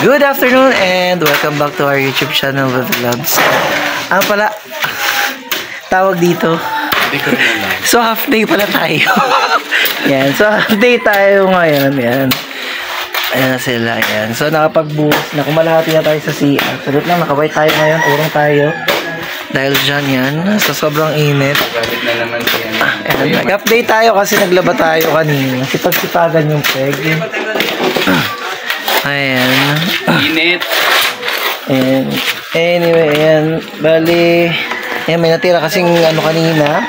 Good afternoon and welcome back to our YouTube channel with Vlogs. Pala, tawag dito. So half day pala tayo. Yan, so half day tayo ngayon. Yan. Ayan na sila. Yan. So nakapagbuhos na, kumalahati na tayo sa CR. Salit lang, nakaway tayo ngayon. Urong tayo. Dahil dyan yan, sa sobrang init. Nag-update tayo kasi naglaba tayo kanina. Sipag-sipagan yung peg. Ayan. Init. And anyway, ayan. Bali, ayan, may natira kasing ano kanina.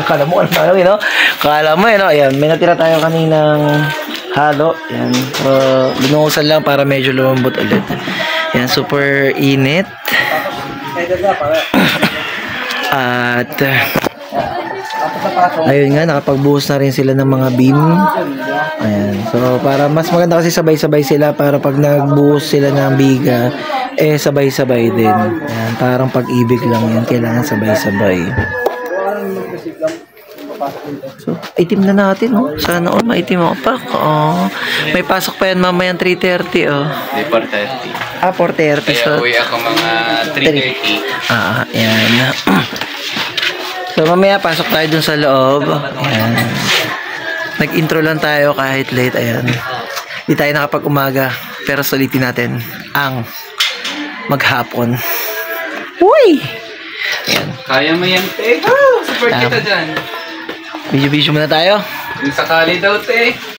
Kala mo, no? Kala mo, no? Ayan, may natira tayo kaninang halo. Ayan. So, binuhusan lang para medyo lumambot ulit. Ayan, super init. At ayun nga, nakapagbuhos na rin sila ng mga beam. Ayan. So, para mas maganda kasi sabay-sabay sila para pag nagbuhos sila ng biga, sabay-sabay din. Ayan. Parang pag-ibig lang yan. Kailangan sabay-sabay. So, itim na natin, oh. Sana all maitim ako pa. Oh. May pasok pa yan mamayang 3:30, oh. 4:30. 4:30. Kaya uwi ako mga 3:30. Ayan. So, mamaya pasok tayo dun sa loob. Ayan. Nag-intro lang tayo kahit late. Ayan. Di tayo nakapag-umaga. Pero sulitin natin ang maghapon. Uy! Ayan. Kaya mo yan, te. Support kita dyan. Video-video muna tayo. Yung sakali daw, te.